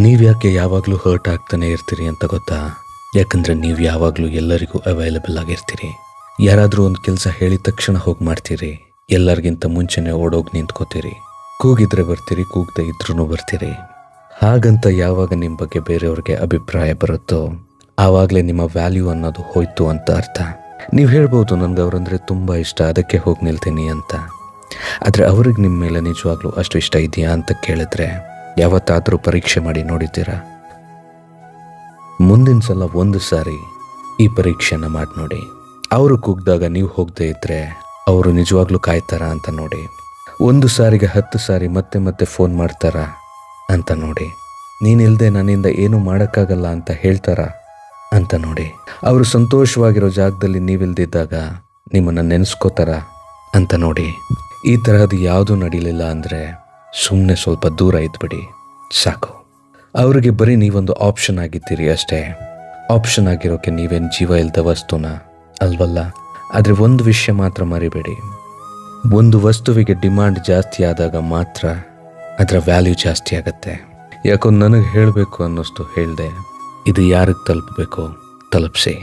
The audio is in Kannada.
ನೀವ್ಯಾಕೆ ಯಾವಾಗಲೂ ಹರ್ಟ್ ಆಗ್ತಾನೆ ಇರ್ತೀರಿ ಅಂತ ಗೊತ್ತಾ? ಯಾಕಂದರೆ ನೀವು ಯಾವಾಗಲೂ ಎಲ್ಲರಿಗೂ ಅವೈಲಬಲ್ ಆಗಿರ್ತೀರಿ. ಯಾರಾದರೂ ಒಂದು ಕೆಲಸ ಹೇಳಿದ ತಕ್ಷಣ ಹೋಗಿ ಮಾಡ್ತೀರಿ. ಎಲ್ಲರಿಗಿಂತ ಮುಂಚೆನೇ ಓಡೋಗಿ ನಿಂತ್ಕೋತೀರಿ. ಕೂಗಿದ್ರೆ ಬರ್ತೀರಿ, ಕೂಗದೆ ಇದ್ರೂ ಬರ್ತೀರಿ. ಹಾಗಂತ ಯಾವಾಗ ನಿಮ್ಮ ಬಗ್ಗೆ ಬೇರೆಯವ್ರಿಗೆ ಅಭಿಪ್ರಾಯ ಬರುತ್ತೋ ಆವಾಗಲೇ ನಿಮ್ಮ ವ್ಯಾಲ್ಯೂ ಅನ್ನೋದು ಹೋಯ್ತು ಅಂತ ಅರ್ಥ. ನೀವು ಹೇಳ್ಬೋದು, ನನಗೆ ಅವರಂದರೆ ತುಂಬ ಇಷ್ಟ, ಅದಕ್ಕೆ ಹೋಗಿ ನಿಲ್ತೀನಿ ಅಂತ. ಆದರೆ ಅವ್ರಿಗೆ ನಿಮ್ಮ ಮೇಲೆ ನಿಜವಾಗ್ಲೂ ಅಷ್ಟು ಇಷ್ಟ ಇದೆಯಾ ಅಂತ ಕೇಳಿದ್ರೆ ಯಾವತ್ತಾದರೂ ಪರೀಕ್ಷೆ ಮಾಡಿ ನೋಡಿದ್ದೀರಾ? ಮುಂದಿನ ಸಲ ಒಂದು ಸಾರಿ ಈ ಪರೀಕ್ಷೆನ ಮಾಡಿ ನೋಡಿ. ಅವರು ಕೂಗಿದಾಗ ನೀವು ಹೋಗದೆ ಇದ್ದರೆ ಅವರು ನಿಜವಾಗ್ಲೂ ಕಾಯ್ತಾರಾ ಅಂತ ನೋಡಿ. ಒಂದು ಸಾರಿಗೆ 10 ಸಾರಿ ಮತ್ತೆ ಮತ್ತೆ ಫೋನ್ ಮಾಡ್ತಾರಾ ಅಂತ ನೋಡಿ. ನೀನಿಲ್ಲದೆ ನನ್ನಿಂದ ಏನೂ ಮಾಡೋಕ್ಕಾಗಲ್ಲ ಅಂತ ಹೇಳ್ತಾರಾ ಅಂತ ನೋಡಿ. ಅವರು ಸಂತೋಷವಾಗಿರೋ ಜಾಗದಲ್ಲಿ ನೀವಿಲ್ದಿದ್ದಾಗ ನಿಮ್ಮನ್ನು ನೆನೆಸ್ಕೋತಾರ ಅಂತ ನೋಡಿ. ಈ ತರಹದ ಯಾವುದೂ ನಡೀಲಿಲ್ಲ ಅಂದರೆ ಸುಮ್ಮನೆ ಸ್ವಲ್ಪ ದೂರ ಇದ್ಬಿಡಿ, ಸಾಕು. ಅವರಿಗೆ ಬರೀ ನೀವೊಂದು ಆಪ್ಷನ್ ಆಗಿದ್ದೀರಿ ಅಷ್ಟೇ. ಆಪ್ಷನ್ ಆಗಿರೋಕ್ಕೆ ನೀವೇನು ಜೀವ ಇಲ್ಲದ ವಸ್ತುನ ಅಲ್ವಲ್ಲ. ಆದರೆ ಒಂದು ವಿಷಯ ಮಾತ್ರ ಮರಿಬೇಡಿ, ಒಂದು ವಸ್ತುವಿಗೆ ಡಿಮಾಂಡ್ ಜಾಸ್ತಿ ಆದಾಗ ಮಾತ್ರ ಅದರ ವ್ಯಾಲ್ಯೂ ಜಾಸ್ತಿ ಆಗತ್ತೆ. ಯಾಕೋ ನನಗೆ ಹೇಳಬೇಕು ಅನ್ನಿಸ್ತು, ಹೇಳಿದೆ. ಇದು ಯಾರಿಗೆ ತಲುಪಬೇಕು ತಲುಪಿಸಿ.